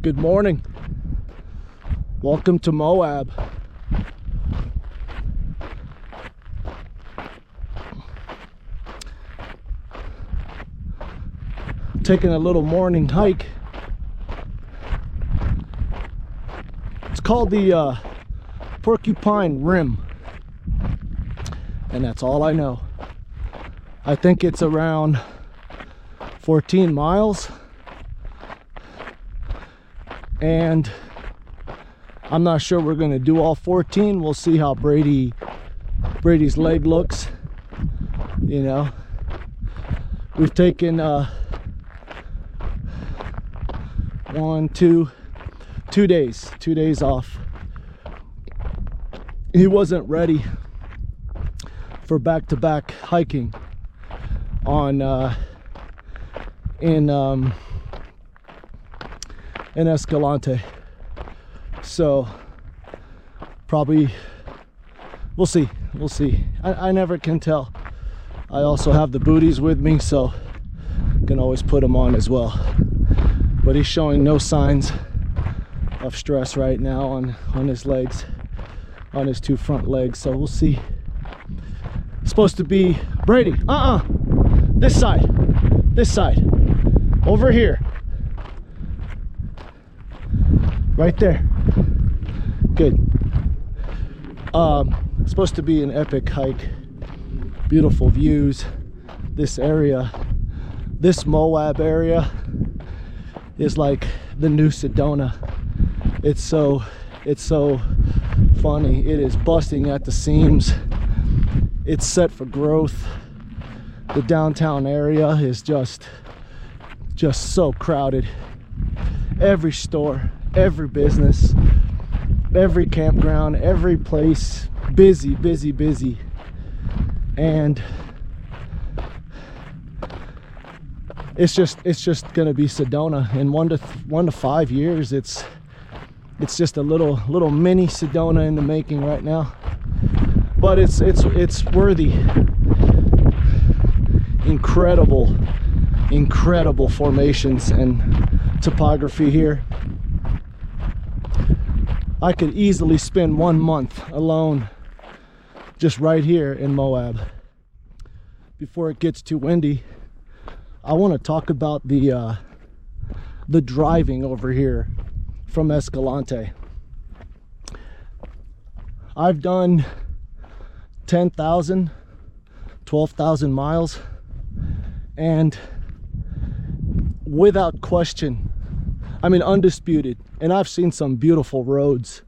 Good morning. Welcome to Moab. Taking a little morning hike. It's called the Porcupine Rim, and that's all I know. I think it's around 14 miles, and I'm not sure we're gonna do all 14. We'll see how Brady's leg looks. You know, we've taken two days off. He wasn't ready for back-to-back hiking on in Escalante, so probably we'll see. I never can tell. I also have the booties with me, so can always put them on as well. But he's showing no signs of stress right now on his legs, on his two front legs, so we'll see. It's supposed to be Brady. This side, over here, right there. Good. It's supposed to be an epic hike. Beautiful views. This area, this Moab area, is like the new Sedona. It's so funny. It is busting at the seams. It's set for growth. The downtown area is just so crowded. Every store, every business, every campground, every place, busy. And it's just gonna be Sedona in 1 to 5 years. It's just a little mini Sedona in the making right now, but it's worthy. Incredible formations and topography here. I could easily spend 1 month alone just right here in Moab. Before it gets too windy, I want to talk about the driving over here from Escalante. I've done 10,000, 12,000 miles, and without question, I mean undisputed, and I've seen some beautiful roads.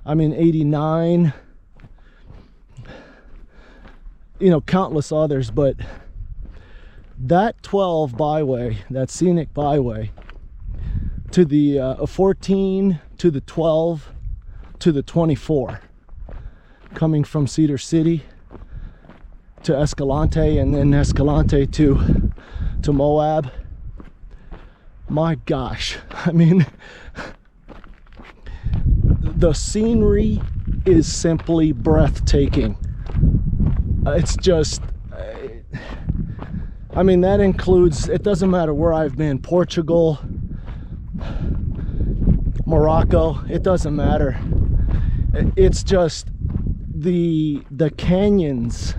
I mean 89, you know, countless others, but that 12 byway, that scenic byway, to the 14, to the 12, to the 24, coming from Cedar City to Escalante, and then Escalante to Moab. My gosh, I mean, the scenery is simply breathtaking. It's just, I mean, that includes, it doesn't matter where I've been, Portugal, Morocco, it doesn't matter. It's just the canyons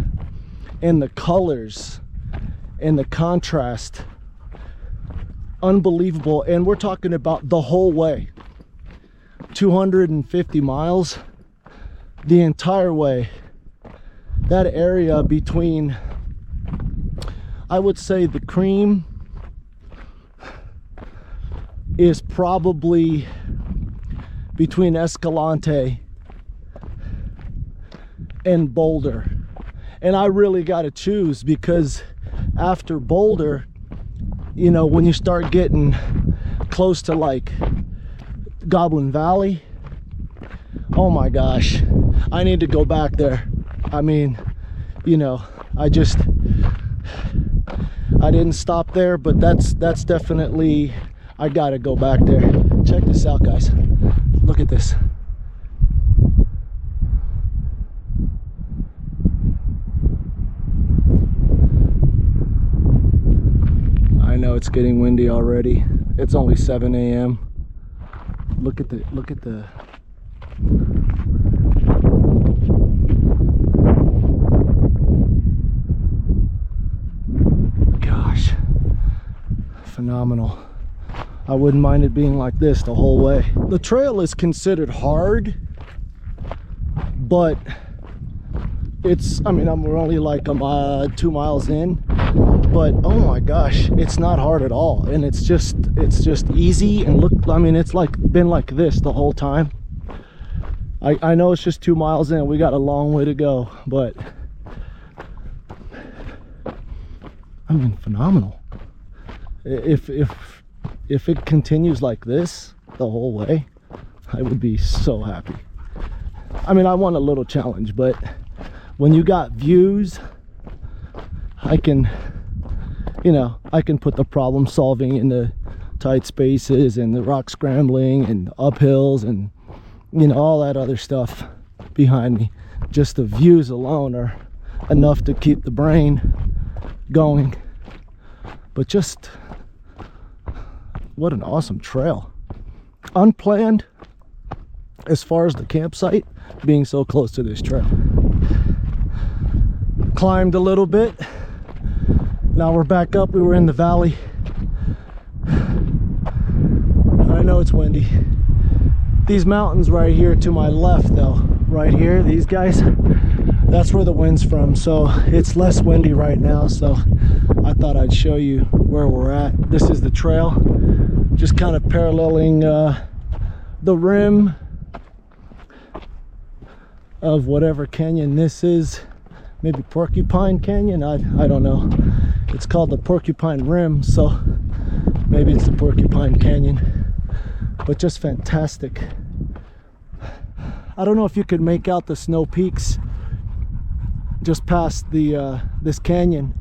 and the colors and the contrast, unbelievable. And we're talking about the whole way, 250 miles, the entire way. That area between, I would say, the cream is probably between Escalante and Boulder. And I really got to choose, because after Boulder, you know, when you start getting close to like Goblin Valley, oh my gosh, I need to go back there. I mean, you know, I didn't stop there, but that's definitely, I gotta go back there. Check this out, guys. Look at this. I know it's getting windy already. It's only 7 a.m. look at the gosh, phenomenal. I wouldn't mind it being like this the whole way. The trail is considered hard, but it's, I mean, we're only like 2 miles in, but oh my gosh, it's not hard at all. And it's just easy. And look, I mean, it's like been like this the whole time. I know it's just 2 miles in, we got a long way to go, but I mean, phenomenal. If it continues like this the whole way, I would be so happy. I mean, I want a little challenge, but when you got views, I can, you know, I can put the problem solving in the tight spaces and the rock scrambling and uphills and, you know, all that other stuff behind me. Just the views alone are enough to keep the brain going. But just, what an awesome trail. Unplanned as far as the campsite, being so close to this trail. Climbed a little bit. Now we're back up. We were in the valley. I know it's windy. These mountains right here to my left though, right here, these guys, that's where the wind's from. So it's less windy right now. So I thought I'd show you where we're at. This is the trail, just kind of paralleling the rim of whatever canyon this is. Maybe Porcupine Canyon, I don't know. It's called the Porcupine Rim, so maybe it's the Porcupine Canyon. But just fantastic. I don't know if you could make out the snow peaks just past the this canyon.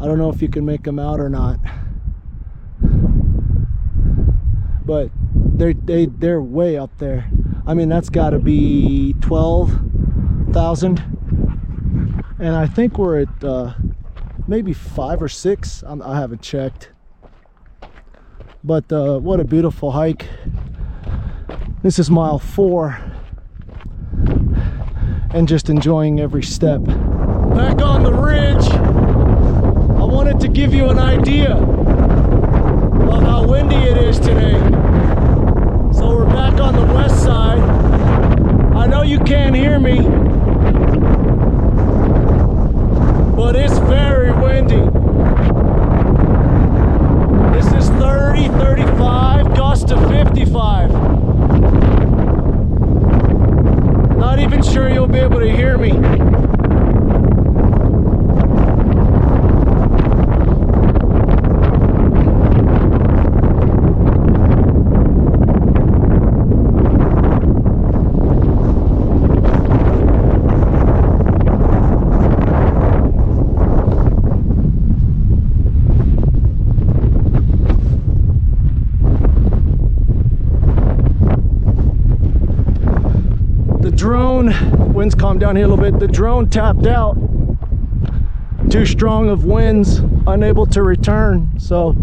I don't know if you can make them out or not, but they're way up there. I mean, that's got to be 12,000, and I think we're at maybe 5 or 6. I haven't checked, but what a beautiful hike. This is mile 4, and just enjoying every step. Back on the ridge. I wanted to give you an idea of how windy it is today. So we're back on the west side. I know you can't hear me, but it's very windy. This is 30, 35, gust to 55. Not even sure you'll be able to hear me. Winds calmed down here a little bit. The drone tapped out. Too strong of winds, unable to return. So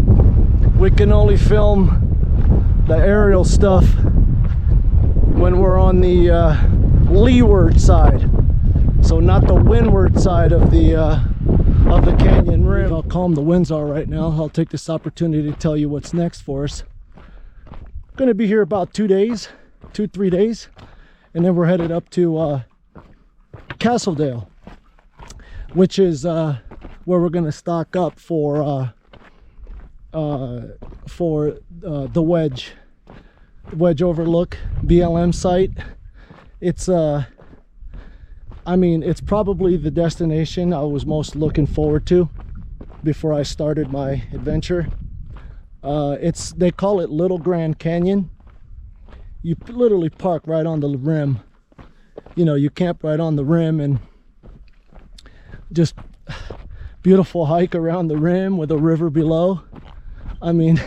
we can only film the aerial stuff when we're on the leeward side. So not the windward side of the canyon rim. How calm the winds are right now. I'll take this opportunity to tell you what's next for us. Going to be here about 3 days, and then we're headed up to Castledale, which is where we're going to stock up for the wedge overlook BLM site. It's I mean, it's probably the destination I was most looking forward to before I started my adventure. They call it Little Grand Canyon. You literally park right on the rim. You know, you camp right on the rim, and just beautiful hike around the rim with a river below. I mean,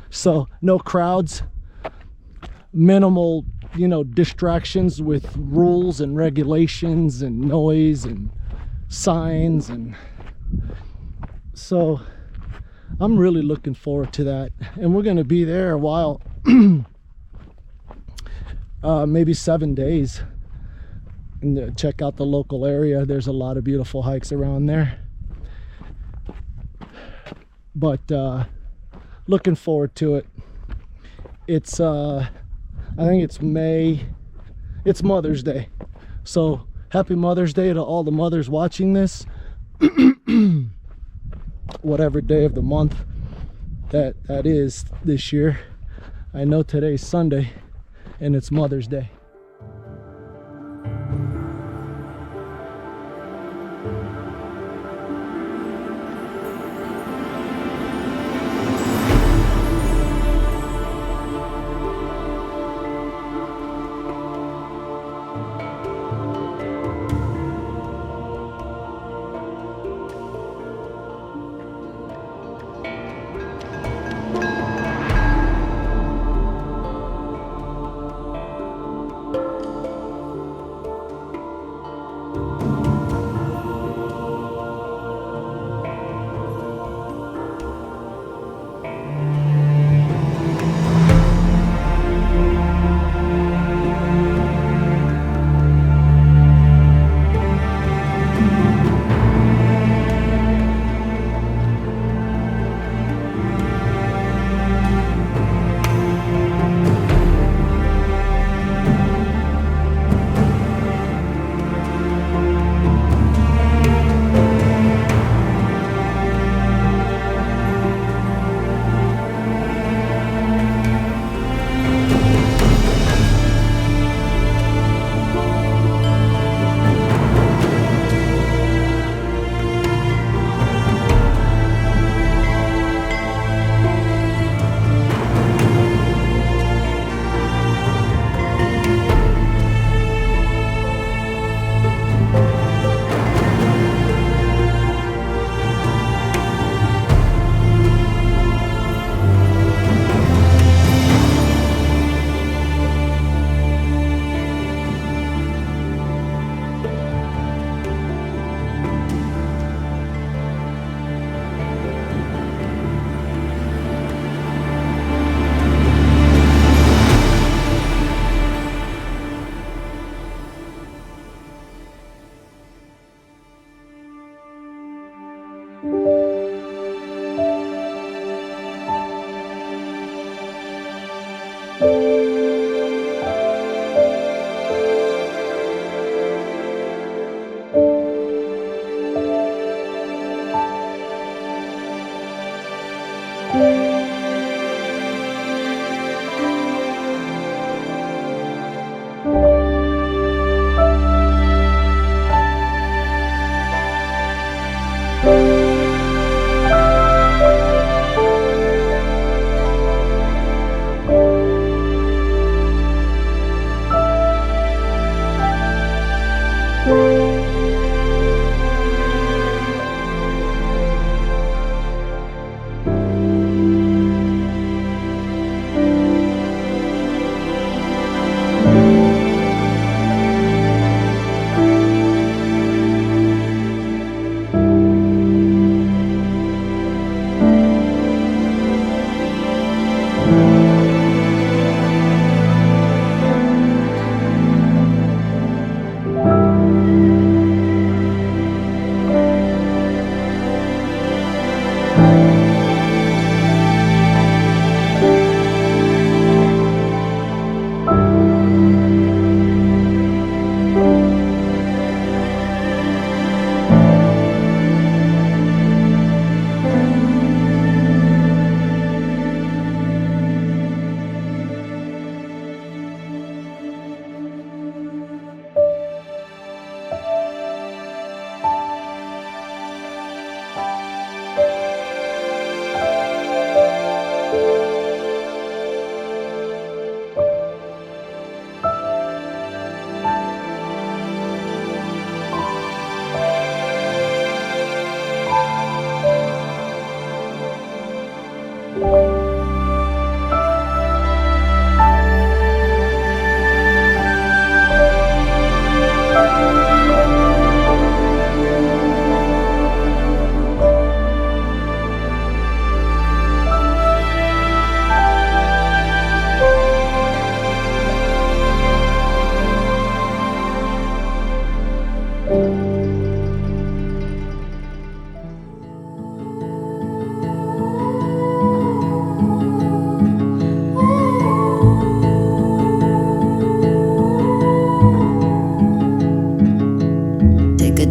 so no crowds, minimal, you know, distractions with rules and regulations and noise and signs. And so I'm really looking forward to that, and we're going to be there a while. maybe 7 days, and check out the local area. There's a lot of beautiful hikes around there, but looking forward to it. It's I think it's May. It's Mother's Day, so happy Mother's Day to all the mothers watching this. Whatever day of the month that is this year. I know today's Sunday and it's Mother's Day.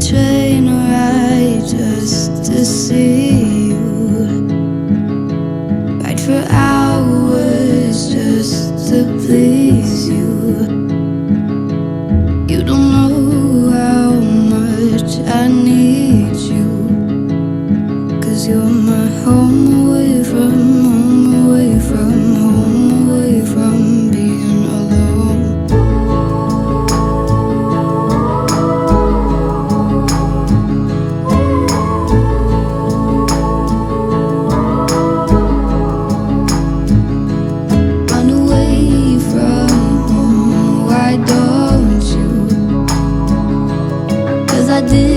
train ride just to see you. Ride for hours just to please you. You don't know how much I need you, 'cause you're my home away from home, away from home, away from being alone. Run away from home, why don't you? 'Cause I did